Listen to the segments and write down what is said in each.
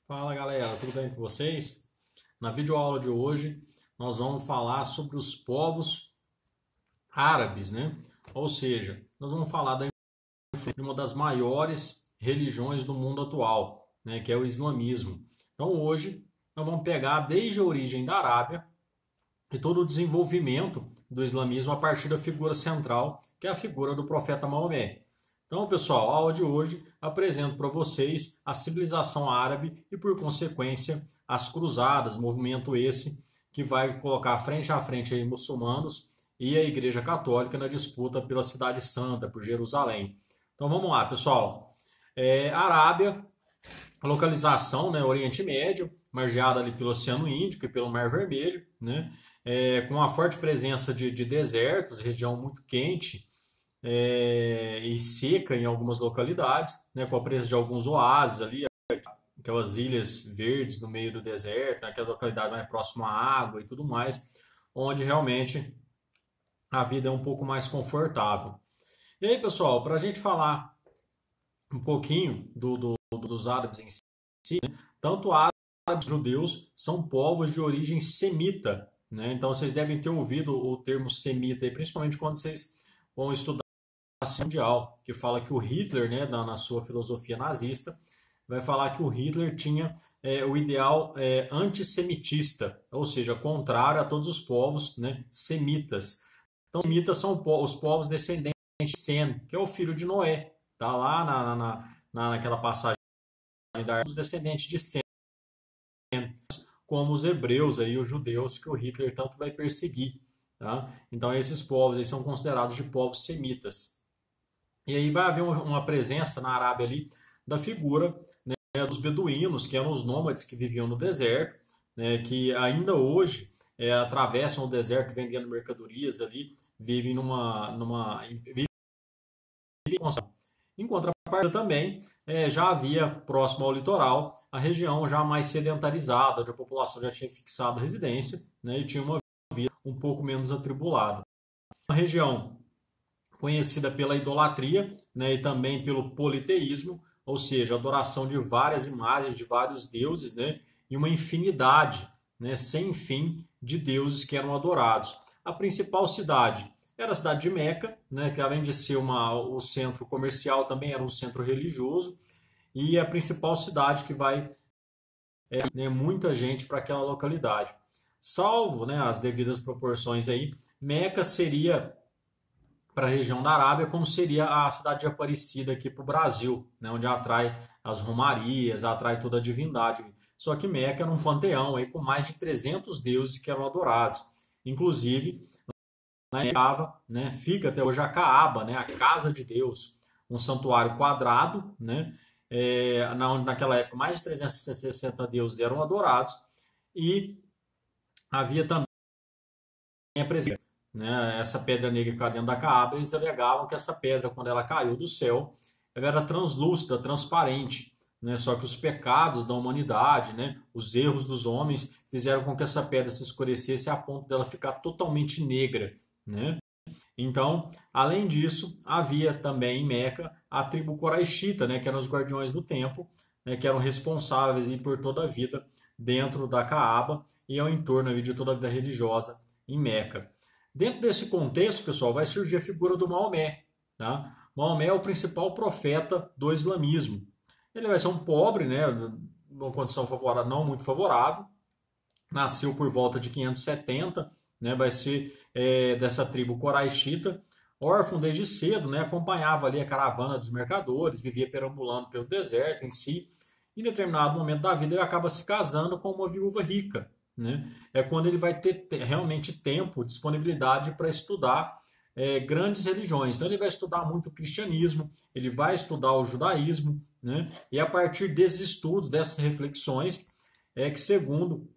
Fala galera, tudo bem com vocês? Na videoaula de hoje nós vamos falar sobre os povos árabes, né? Ou seja, nós vamos falar da influência de uma das maiores religiões do mundo atual, né? Que é o islamismo. Então hoje nós vamos pegar desde a origem da Arábia e todo o desenvolvimento do islamismo a partir da figura central, que é a figura do profeta Maomé. Então, pessoal, a aula de hoje apresento para vocês a civilização árabe e, por consequência, as cruzadas, movimento esse que vai colocar frente a frente aí muçulmanos e a Igreja Católica na disputa pela Cidade Santa, por Jerusalém. Então, vamos lá, pessoal. Arábia, localização, né, Oriente Médio, margeada ali pelo Oceano Índico e pelo Mar Vermelho, né, com uma forte presença de desertos, região muito quente, e seca em algumas localidades, né, com a presença de alguns oásis ali, aquelas ilhas verdes no meio do deserto, né, aquela localidade mais próxima à água e tudo mais, onde realmente a vida é um pouco mais confortável. E aí, pessoal, para a gente falar um pouquinho dos árabes em si, né, tanto árabes quanto judeus são povos de origem semita, né? Então vocês devem ter ouvido o termo semita, aí, principalmente quando vocês vão estudar mundial, que fala que o Hitler, né, na sua filosofia nazista, vai falar que o Hitler tinha o ideal antissemitista, ou seja, contrário a todos os povos, né, semitas. Então, os semitas são os povos descendentes de Sem, que é o filho de Noé. Tá lá naquela passagem dos descendentes de Sem, como os hebreus, aí, os judeus, que o Hitler tanto vai perseguir. Tá? Então, esses povos aí são considerados de povos semitas. E aí vai haver uma presença na Arábia ali da figura, né, dos beduínos, que eram os nômades que viviam no deserto, né, que ainda hoje atravessam o deserto vendendo mercadorias ali, vivem em contrapartida também, já havia próximo ao litoral a região já mais sedentarizada, onde a população já tinha fixado residência, né, e tinha uma vida um pouco menos atribulada. Uma região conhecida pela idolatria, né, e também pelo politeísmo, ou seja, adoração de várias imagens, de vários deuses, né, e uma infinidade, né, sem fim, de deuses que eram adorados. A principal cidade era a cidade de Meca, né, que além de ser o centro comercial, também era um centro religioso, e a principal cidade que vai né, muita gente para aquela localidade. Salvo, né, as devidas proporções aí, Meca seria para a região da Arábia, como seria a cidade de Aparecida aqui para o Brasil, né, onde atrai as romarias, atrai toda a divindade. Só que Meca era um panteão aí, com mais de 300 deuses que eram adorados. Inclusive, né, fica até hoje a Caaba, né, a casa de Deus, um santuário quadrado, né, onde naquela época mais de 360 deuses eram adorados, e havia também a presença, né, essa pedra negra que ficava dentro da Caaba. Eles alegavam que essa pedra, quando ela caiu do céu, ela era translúcida, transparente, né? Só que os pecados da humanidade, né, os erros dos homens, fizeram com que essa pedra se escurecesse a ponto dela ficar totalmente negra, né? Então, além disso, havia também em Meca a tribo Coraixita, né, que eram os guardiões do templo, né, que eram responsáveis por toda a vida dentro da Caaba e ao entorno de toda a vida religiosa em Meca. Dentro desse contexto, pessoal, vai surgir a figura do Maomé. Tá? Maomé é o principal profeta do islamismo. Ele vai ser um pobre, né, numa condição favorável, não muito favorável, nasceu por volta de 570, né, vai ser dessa tribo Coraixita, órfão desde cedo, né, acompanhava ali a caravana dos mercadores, vivia perambulando pelo deserto em si. Em determinado momento da vida ele acaba se casando com uma viúva rica, né? É quando ele vai ter realmente tempo, disponibilidade para estudar grandes religiões. Então ele vai estudar muito o cristianismo, ele vai estudar o judaísmo, né? E a partir desses estudos, dessas reflexões, é que, segundo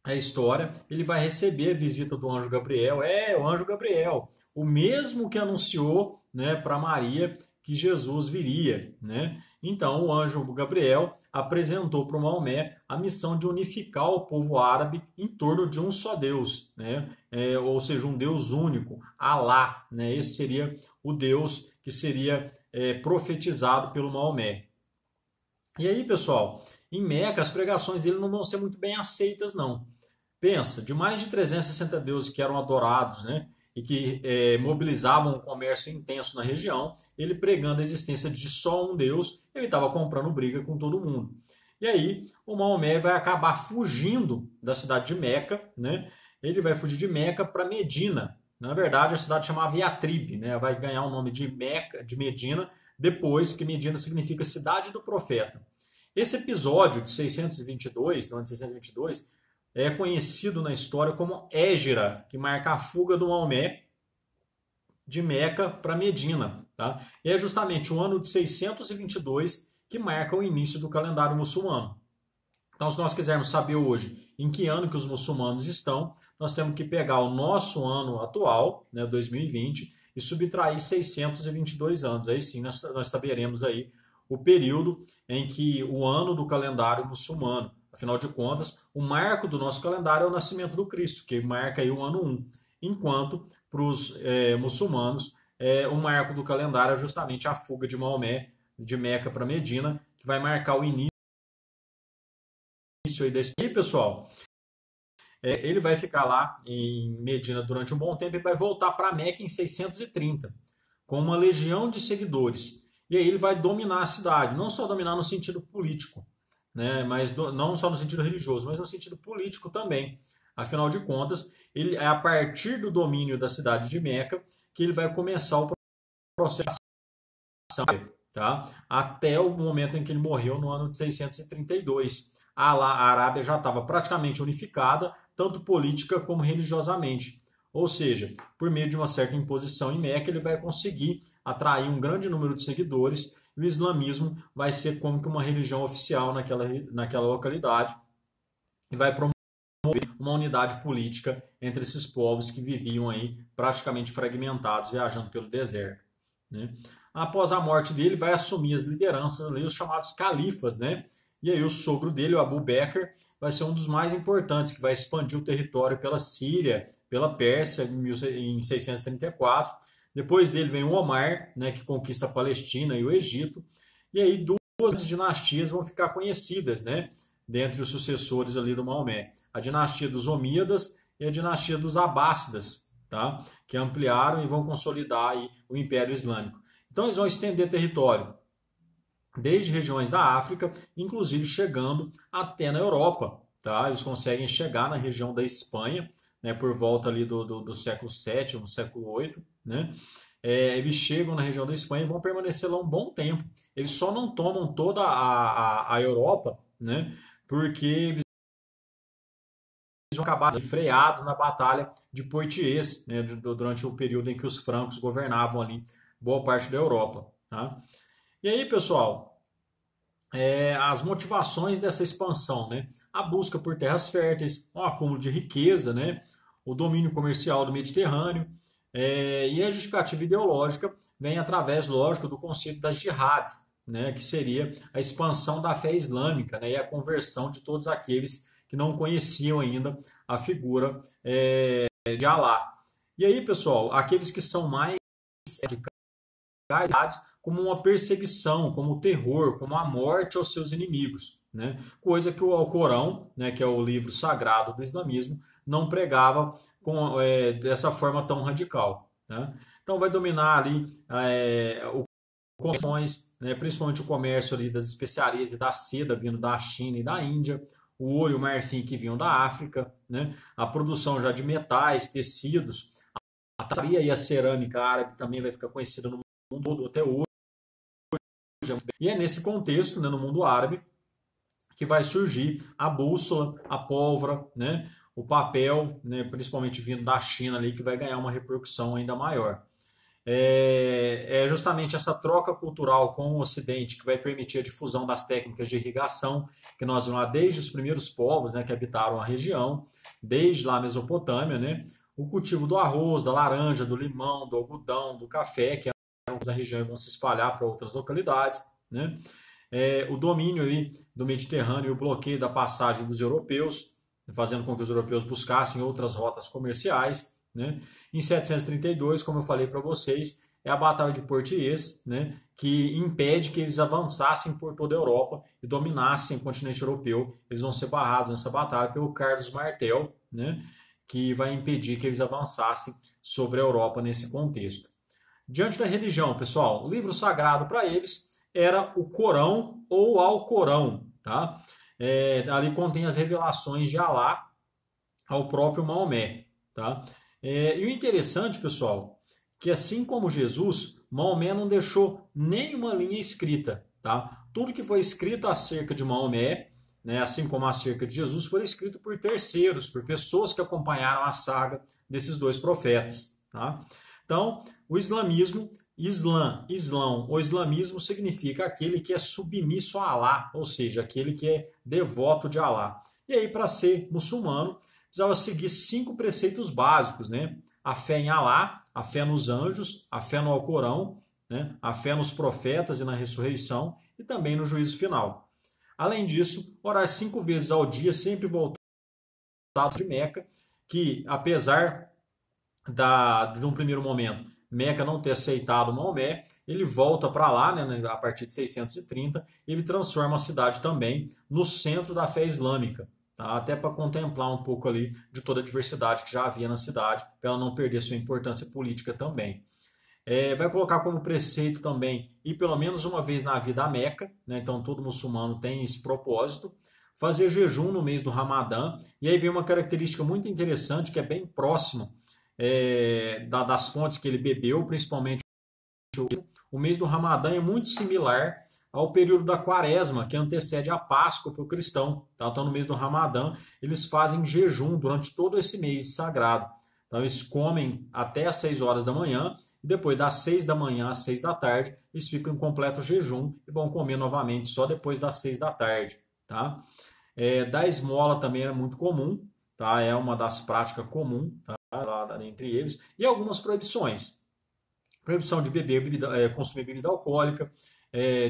a história, ele vai receber a visita do anjo Gabriel. O anjo Gabriel, o mesmo que anunciou, né, para Maria que Jesus viria, né? Então, o anjo Gabriel apresentou para o Maomé a missão de unificar o povo árabe em torno de um só Deus, né? Ou seja, um Deus único, Alá, né? Esse seria o Deus que seria profetizado pelo Maomé. E aí, pessoal, em Meca, as pregações dele não vão ser muito bem aceitas, não. Pensa, de mais de 360 deuses que eram adorados, né, e que mobilizavam um comércio intenso na região, ele pregando a existência de só um Deus, ele estava comprando briga com todo mundo. E aí, o Maomé vai acabar fugindo da cidade de Meca, né? Ele vai fugir de Meca para Medina. Na verdade, a cidade chamava Yatrib, né? Vai ganhar o nome de Meca, de Medina, depois que Medina significa cidade do profeta. Esse episódio de 622, do ano de 622, é conhecido na história como Égira, que marca a fuga do Maomé de Meca para Medina. Tá? E é justamente o ano de 622 que marca o início do calendário muçulmano. Então, se nós quisermos saber hoje em que ano que os muçulmanos estão, nós temos que pegar o nosso ano atual, né, 2020, e subtrair 622 anos. Aí sim nós saberemos aí o período em que o ano do calendário muçulmano. Afinal de contas, o marco do nosso calendário é o nascimento do Cristo, que marca aí o ano 1. Enquanto para os muçulmanos, o marco do calendário é justamente a fuga de Maomé de Meca para Medina, que vai marcar o início aí desse. E pessoal, ele vai ficar lá em Medina durante um bom tempo e vai voltar para Meca em 630, com uma legião de seguidores. E aí ele vai dominar a cidade, não só dominar no sentido político, né, mas não só no sentido religioso, mas no sentido político também. Afinal de contas, ele é a partir do domínio da cidade de Meca que ele vai começar o processo, tá? Até o momento em que ele morreu no ano de 632. A Arábia já estava praticamente unificada, tanto política como religiosamente. Ou seja, por meio de uma certa imposição em Meca, ele vai conseguir atrair um grande número de seguidores e o islamismo vai ser como que uma religião oficial naquela localidade e vai promover uma unidade política entre esses povos que viviam aí praticamente fragmentados, viajando pelo deserto. Né? Após a morte dele, vai assumir as lideranças ali, os chamados califas, né? E aí o sogro dele, o Abu Bakr, vai ser um dos mais importantes, que vai expandir o território pela Síria, pela Pérsia, em 634. Depois dele vem o Omar, né, que conquista a Palestina e o Egito. E aí duas dinastias vão ficar conhecidas, né, dentre os sucessores ali do Maomé. A dinastia dos Omíadas e a dinastia dos Abássidas, tá? Que ampliaram e vão consolidar aí o Império Islâmico. Então eles vão estender território desde regiões da África, inclusive chegando até na Europa. Tá? Eles conseguem chegar na região da Espanha, né, por volta ali do século VII, século VIII. Né? Eles chegam na região da Espanha e vão permanecer lá um bom tempo. Eles só não tomam toda a Europa, né, porque eles vão acabar freados na Batalha de Poitiers, né, durante o período em que os francos governavam ali boa parte da Europa. Tá? E aí, pessoal, as motivações dessa expansão, né? A busca por terras férteis, o acúmulo de riqueza, né? O domínio comercial do Mediterrâneo, e a justificativa ideológica vem através, lógico, do conceito da jihad, né? Que seria a expansão da fé islâmica, né? E a conversão de todos aqueles que não conheciam ainda a figura de Alá. E aí, pessoal, aqueles que são mais radicais como uma perseguição, como terror, como a morte aos seus inimigos, né? Coisa que o Alcorão, né, que é o livro sagrado do islamismo, não pregava dessa forma tão radical. Né? Então vai dominar ali o comércio, né, principalmente o comércio ali das especiarias e da seda vindo da China e da Índia, o ouro e o marfim que vinham da África, né? A produção já de metais, tecidos, a tabacaria e a cerâmica árabe também vai ficar conhecida no mundo todo até hoje. E é nesse contexto, né, no mundo árabe, que vai surgir a bússola, a pólvora, né, o papel, né, principalmente vindo da China ali, que vai ganhar uma repercussão ainda maior. É justamente essa troca cultural com o Ocidente que vai permitir a difusão das técnicas de irrigação, que nós vimos lá desde os primeiros povos, né, que habitaram a região, desde lá a Mesopotâmia, né, o cultivo do arroz, da laranja, do limão, do algodão, do café, que da região e vão se espalhar para outras localidades, né? O domínio aí do Mediterrâneo e o bloqueio da passagem dos europeus, fazendo com que os europeus buscassem outras rotas comerciais, né? Em 732, como eu falei para vocês, é a Batalha de Poitiers, né, que impede que eles avançassem por toda a Europa e dominassem o continente europeu. Eles vão ser barrados nessa batalha pelo Carlos Martel, né, que vai impedir que eles avançassem sobre a Europa nesse contexto. Diante da religião, pessoal, o livro sagrado para eles era o Corão ou Alcorão, tá? Ali contém as revelações de Alá ao próprio Maomé, tá? E o interessante, pessoal, que assim como Jesus, Maomé não deixou nenhuma linha escrita, tá? Tudo que foi escrito acerca de Maomé, né, assim como acerca de Jesus, foi escrito por terceiros, por pessoas que acompanharam a saga desses dois profetas, tá? Então, o islamismo, islão ou islamismo significa aquele que é submisso a Alá, ou seja, aquele que é devoto de Alá. E aí, para ser muçulmano, precisava seguir 5 preceitos básicos, né? A fé em Alá, a fé nos anjos, a fé no Alcorão, né? A fé nos profetas e na ressurreição e também no juízo final. Além disso, orar 5 vezes ao dia, sempre voltado de Meca, que apesar de um primeiro momento Meca não ter aceitado Maomé, ele volta para lá, né, a partir de 630, ele transforma a cidade também no centro da fé islâmica, tá? Até para contemplar um pouco ali de toda a diversidade que já havia na cidade, para ela não perder sua importância política também. Vai colocar como preceito também ir pelo menos uma vez na vida a Meca, né? Então todo muçulmano tem esse propósito. Fazer jejum no mês do Ramadã, e aí vem uma característica muito interessante que é bem próxima das fontes que ele bebeu, principalmente o mês do Ramadã é muito similar ao período da Quaresma, que antecede a Páscoa para o cristão. Tá? Então, no mês do Ramadã, eles fazem jejum durante todo esse mês sagrado. Então, eles comem até às 6 horas da manhã, e depois das 6 da manhã às 6 da tarde, eles ficam em completo jejum e vão comer novamente só depois das 6 da tarde. Tá? Dar esmola também era muito comum, tá? É uma das práticas comuns, tá? Lá entre eles, e algumas proibições. Proibição de beber, consumir bebida alcoólica,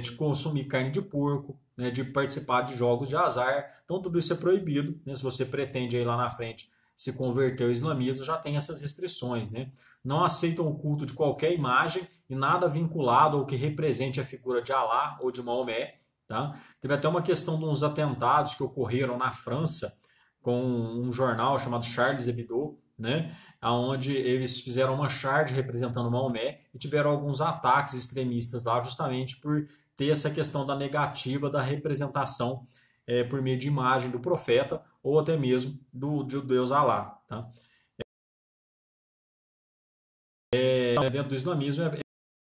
de consumir carne de porco, né, de participar de jogos de azar. Então tudo isso é proibido, né? Se você pretende aí lá na frente se converter ao islamismo, já tem essas restrições, né? Não aceitam o culto de qualquer imagem e nada vinculado ao que represente a figura de Alá ou de Maomé, tá? Teve até uma questão de uns atentados que ocorreram na França com um jornal chamado Charles Hebdo, né, onde eles fizeram uma charge representando Maomé e tiveram alguns ataques extremistas lá, justamente por ter essa questão da negativa da representação por meio de imagem do profeta ou até mesmo de Deus Alá. Tá? Dentro do islamismo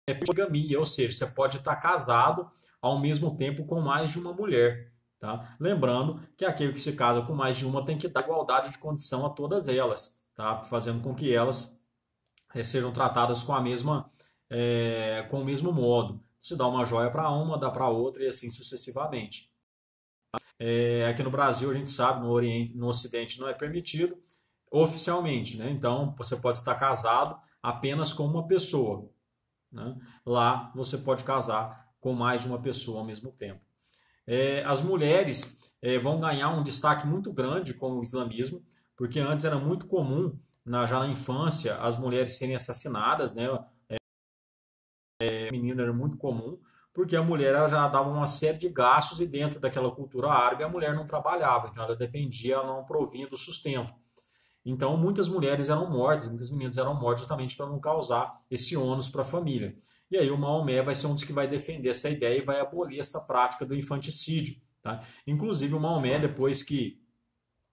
é poligamia, ou seja, você pode estar casado ao mesmo tempo com mais de uma mulher. Tá? Lembrando que aquele que se casa com mais de uma tem que dar igualdade de condição a todas elas. Tá? Fazendo com que elas sejam tratadas com com o mesmo modo. Se dá uma joia para uma, dá para outra e assim sucessivamente. Aqui no Brasil a gente sabe, no Ocidente não é permitido oficialmente, né? Então você pode estar casado apenas com uma pessoa, né? Lá você pode casar com mais de uma pessoa ao mesmo tempo. As mulheres vão ganhar um destaque muito grande com o islamismo, porque antes era muito comum, já na infância, as mulheres serem assassinadas, né? Menino era muito comum, porque a mulher ela já dava uma série de gastos e dentro daquela cultura árabe a mulher não trabalhava, então ela dependia, ela não provinha do sustento. Então muitas mulheres eram mortas, muitas meninas eram mortas justamente para não causar esse ônus para a família. E aí o Maomé vai ser um dos que vai defender essa ideia e vai abolir essa prática do infanticídio. Tá? Inclusive o Maomé, depois que,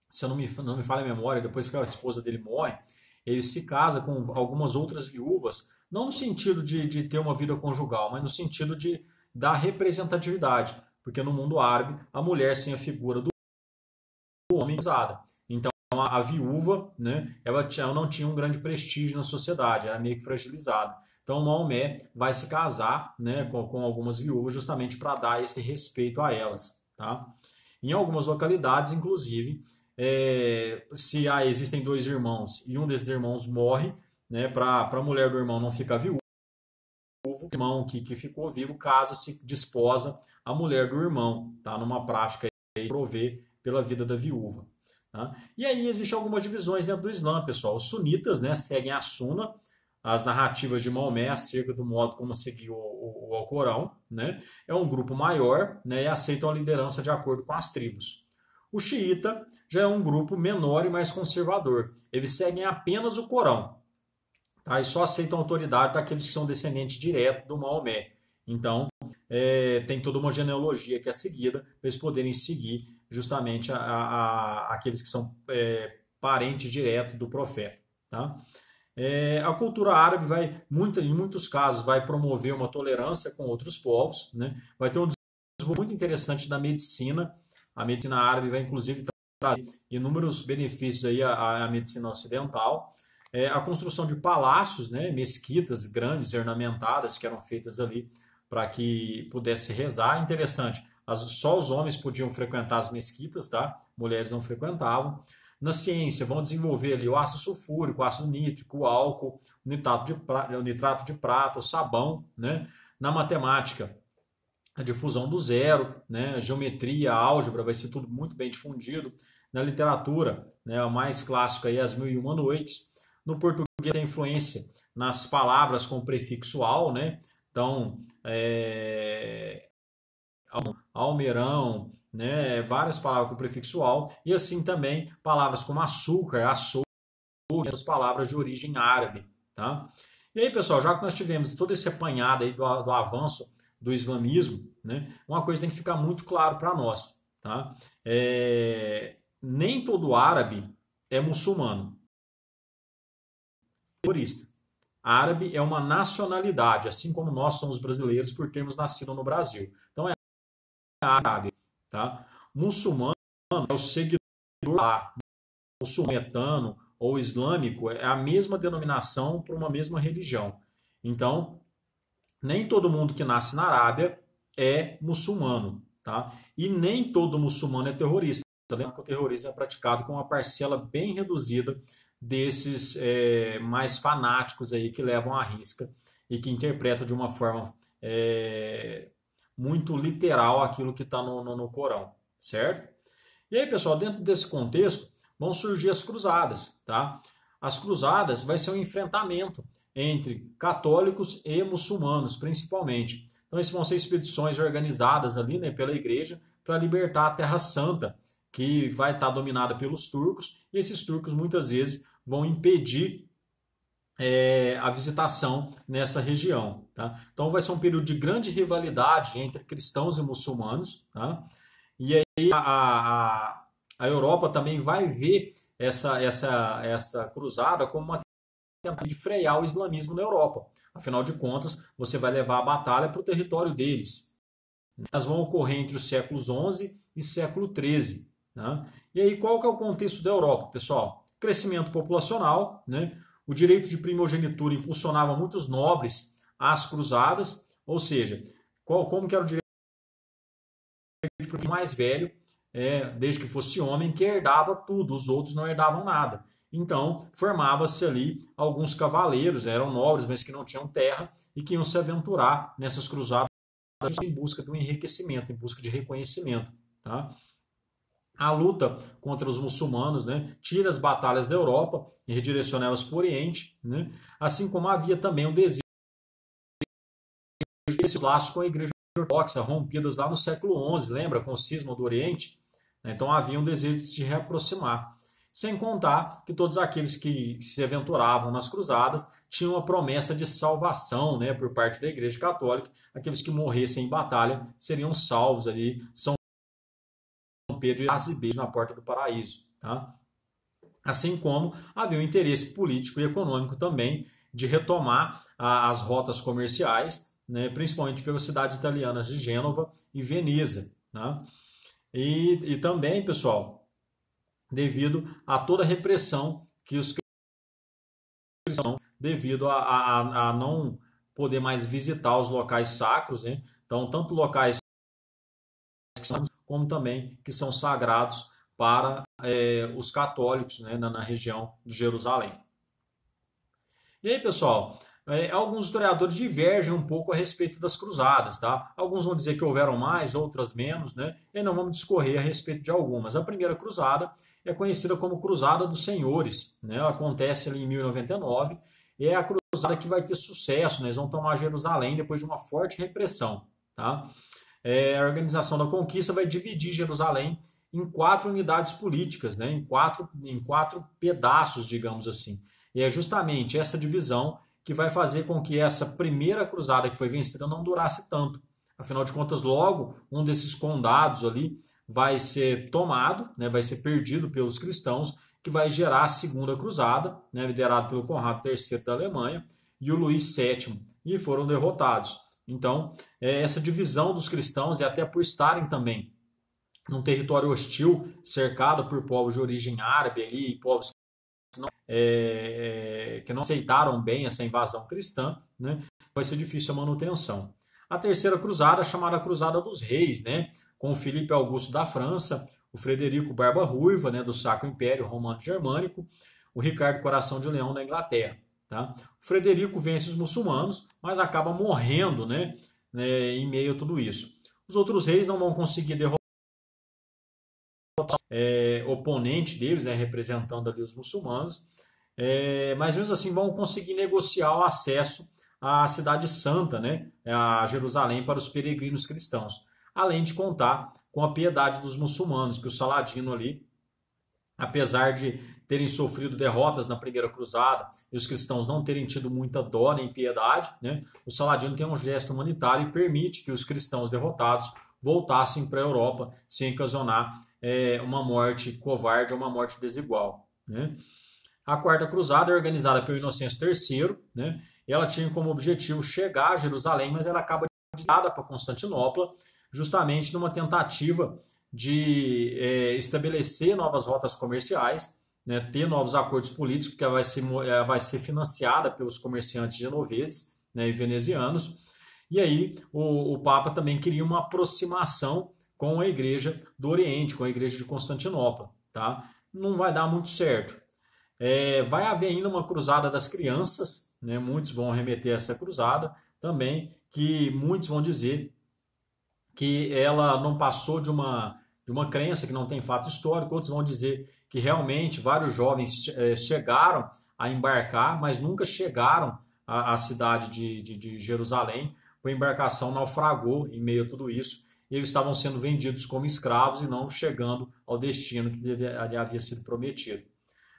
se eu não me falha a memória, depois que a esposa dele morre, ele se casa com algumas outras viúvas, não no sentido de ter uma vida conjugal, mas no sentido da representatividade, porque no mundo árabe a mulher sem a figura do homem é usada. Então a viúva, né, ela não tinha um grande prestígio na sociedade, era meio que fragilizada. Então o Maomé vai se casar, né, com algumas viúvas justamente para dar esse respeito a elas. Tá? Em algumas localidades, inclusive, se existem 2 irmãos e um desses irmãos morre, né, para a mulher do irmão não ficar viúva, o irmão que ficou vivo casa-se, desposa a mulher do irmão, tá? Numa prática de prover pela vida da viúva. Tá? E aí existem algumas divisões dentro do Islã, pessoal. Os sunitas, né, seguem a Suna, as narrativas de Maomé acerca do modo como seguir o Alcorão, né? É um grupo maior, né? E aceitam a liderança de acordo com as tribos. O xiita já é um grupo menor e mais conservador. Eles seguem apenas o Corão, tá? E só aceitam a autoridade daqueles que são descendentes diretos do Maomé. Então, tem toda uma genealogia que é seguida para eles poderem seguir justamente aqueles que são parentes diretos do profeta, tá? A cultura árabe em muitos casos, vai promover uma tolerância com outros povos, né? Vai ter um desenvolvimento muito interessante da medicina. A medicina árabe vai, inclusive, trazer inúmeros benefícios aí à medicina ocidental. A construção de palácios, né? Mesquitas grandes, ornamentadas, que eram feitas ali para que pudesse rezar. Interessante, só os homens podiam frequentar as mesquitas, tá? Mulheres não frequentavam. Na ciência, vão desenvolver ali o ácido sulfúrico, o ácido nítrico, o álcool, o nitrato de prata, o sabão, né? Na matemática, a difusão do zero, né? A geometria, a álgebra, vai ser tudo muito bem difundido. Na literatura, né? O mais clássico aí, As Mil e Uma Noites. No português, tem influência nas palavras com prefixo al, né? Então, almeirão, né? Várias palavras com prefixo al, e assim também palavras como açúcar, açougue, as palavras de origem árabe, tá? E aí, pessoal, já que nós tivemos todo esse apanhado aí do avanço do islamismo, né? Uma coisa tem que ficar muito claro para nós, tá? Nem todo árabe é muçulmano. Terrorista. Árabe é uma nacionalidade, assim como nós somos brasileiros por termos nascido no Brasil. Então é árabe, tá? Muçulmano é o seguidor lá, muçulmano ou islâmico, é a mesma denominação para uma mesma religião. Então, nem todo mundo que nasce na Arábia é muçulmano, tá? E nem todo muçulmano é terrorista. Lembra que o terrorismo é praticado com uma parcela bem reduzida desses mais fanáticos aí que levam à risca e que interpretam de uma forma muito literal aquilo que está no Corão, certo? E aí, pessoal, dentro desse contexto, vão surgir as cruzadas, tá? As cruzadas vai ser um enfrentamento entre católicos e muçulmanos, principalmente. Então, essas vão ser expedições organizadas ali, né, pela igreja para libertar a Terra Santa, que vai estar dominada pelos turcos, e esses turcos muitas vezes vão impedir a visitação nessa região, tá? Então vai ser um período de grande rivalidade entre cristãos e muçulmanos, tá? E aí a Europa também vai ver essa cruzada como uma tentativa de frear o islamismo na Europa. Afinal de contas, você vai levar a batalha para o território deles. Elas vão ocorrer entre os séculos XI e século XIII. Né? E aí, qual que é o contexto da Europa, pessoal? Crescimento populacional, né? O direito de primogenitura impulsionava muitos nobres às cruzadas, ou seja, como que era o direito de mais velho, desde que fosse homem, que herdava tudo, os outros não herdavam nada. Então, formava-se ali alguns cavaleiros, eram nobres, mas que não tinham terra e que iam se aventurar nessas cruzadas em busca do enriquecimento, em busca de reconhecimento. Tá? A luta contra os muçulmanos, né, tira as batalhas da Europa e redireciona elas para o Oriente, né, assim como havia também um desejo desses laços com a Igreja Ortodoxa, rompidas lá no século XI, lembra, com o cisma do Oriente? Então havia um desejo de se reaproximar. Sem contar que todos aqueles que se aventuravam nas cruzadas tinham a promessa de salvação, né, por parte da Igreja Católica. Aqueles que morressem em batalha seriam salvos ali, São Pedro e beijo na porta do paraíso. Tá? Assim como havia um interesse político e econômico também de retomar as rotas comerciais, né, principalmente pelas cidades italianas de Gênova e Veneza. Tá? E também, pessoal, devido a toda a repressão que os cristãos, devido a não poder mais visitar os locais sacros, né? Então, tanto locais como também que são sagrados para os católicos, né, na região de Jerusalém. E aí, pessoal, alguns historiadores divergem um pouco a respeito das cruzadas, tá? Alguns vão dizer que houveram mais, outras menos, né? E não vamos discorrer a respeito de algumas. A primeira cruzada é conhecida como Cruzada dos Senhores, né? Ela acontece ali em 1099 é a cruzada que vai ter sucesso, né? Eles vão tomar Jerusalém depois de uma forte repressão, tá? A organização da conquista vai dividir Jerusalém em 4 unidades políticas, né? Em quatro pedaços, digamos assim. E é justamente essa divisão que vai fazer com que essa primeira cruzada que foi vencida não durasse tanto. Afinal de contas, logo um desses condados ali vai ser tomado, né? Vai ser perdido pelos cristãos, que vai gerar a segunda cruzada, né? Liderado pelo Conrado III da Alemanha e o Luís VII, e foram derrotados. Então, essa divisão dos cristãos, e até por estarem também num território hostil, cercado por povos de origem árabe ali, e povos que não aceitaram bem essa invasão cristã, né, vai ser difícil a manutenção. A terceira cruzada, chamada Cruzada dos Reis, né, com o Filipe Augusto da França, o Frederico Barba Ruiva, né, do Sacro Império Romano Germânico, o Ricardo Coração de Leão da Inglaterra. Tá? O Frederico vence os muçulmanos, mas acaba morrendo, né, em meio a tudo isso. Os outros reis não vão conseguir derrotar o oponente deles, né, representando ali os muçulmanos, mas mesmo assim vão conseguir negociar o acesso à Cidade Santa, né, a Jerusalém, para os peregrinos cristãos, além de contar com a piedade dos muçulmanos, que o Saladino ali, apesar de terem sofrido derrotas na primeira cruzada e os cristãos não terem tido muita dó nem piedade, né, o Saladino tem um gesto humanitário e permite que os cristãos derrotados voltassem para a Europa sem ocasionar uma morte covarde ou uma morte desigual. Né. A Quarta Cruzada é organizada pelo Inocêncio III, né, e ela tinha como objetivo chegar a Jerusalém, mas ela acaba desviada para Constantinopla, justamente numa tentativa de estabelecer novas rotas comerciais, né, ter novos acordos políticos, que vai ser financiada pelos comerciantes genoveses, né, e venezianos. E aí o Papa também queria uma aproximação com a Igreja do Oriente, com a Igreja de Constantinopla. Tá? Não vai dar muito certo. Vai haver ainda uma cruzada das crianças, né, muitos vão remeter a essa cruzada também, que muitos vão dizer que ela não passou de uma crença, que não tem fato histórico, outros vão dizer que realmente vários jovens chegaram a embarcar, mas nunca chegaram à cidade de Jerusalém, a embarcação naufragou em meio a tudo isso, e eles estavam sendo vendidos como escravos e não chegando ao destino que havia sido prometido.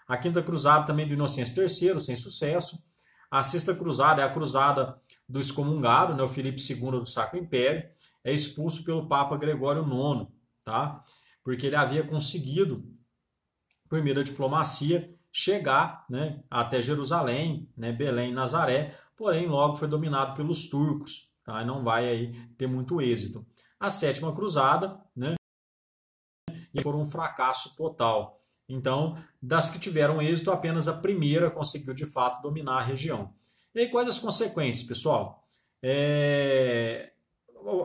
A Quinta Cruzada também do Inocêncio III, sem sucesso. A Sexta Cruzada é a cruzada do excomungado, né, o Filipe II do Sacro Império, é expulso pelo Papa Gregório IX, tá? Porque ele havia conseguido, por meio da diplomacia, chegar, né, até Jerusalém, né, Belém e Nazaré, porém logo foi dominado pelos turcos, tá? E não vai aí ter muito êxito. A Sétima Cruzada, né, foi um fracasso total. Então, das que tiveram êxito, apenas a primeira conseguiu de fato dominar a região. E aí, quais as consequências, pessoal?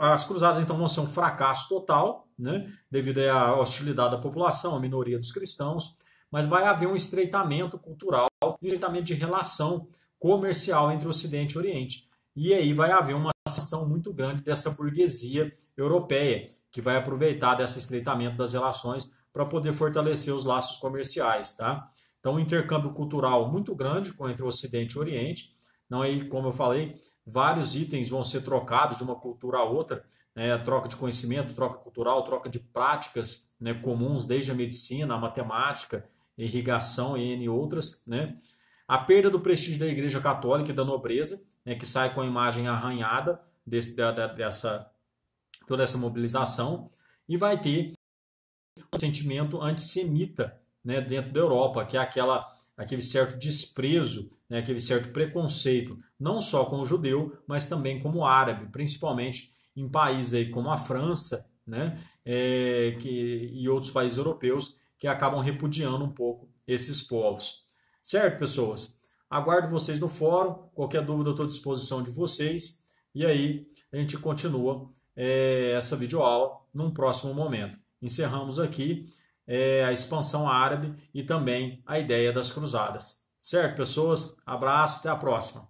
As cruzadas então vão ser um fracasso total, né, devido à hostilidade da população, à minoria dos cristãos, mas vai haver um estreitamento cultural, um estreitamento de relação comercial entre o Ocidente e o Oriente. E aí vai haver uma ascensão muito grande dessa burguesia europeia, que vai aproveitar desse estreitamento das relações para poder fortalecer os laços comerciais. Tá? Então, um intercâmbio cultural muito grande entre o Ocidente e o Oriente. Não, aí, como eu falei, vários itens vão ser trocados de uma cultura a outra, né? Troca de conhecimento, troca cultural, troca de práticas, né, comuns, desde a medicina, a matemática, irrigação e N outras. Né? A perda do prestígio da Igreja Católica e da nobreza, né, que sai com a imagem arranhada toda essa mobilização, e vai ter um sentimento antissemita, né, dentro da Europa, que é aquele certo desprezo, né, aquele certo preconceito, não só com o judeu, mas também com o árabe, principalmente em países aí como a França, né, e outros países europeus que acabam repudiando um pouco esses povos. Certo, pessoas? Aguardo vocês no fórum, qualquer dúvida eu estou à disposição de vocês, e aí a gente continua essa videoaula num próximo momento. Encerramos aqui a expansão árabe e também a ideia das cruzadas. Certo, pessoas? Abraço, até a próxima.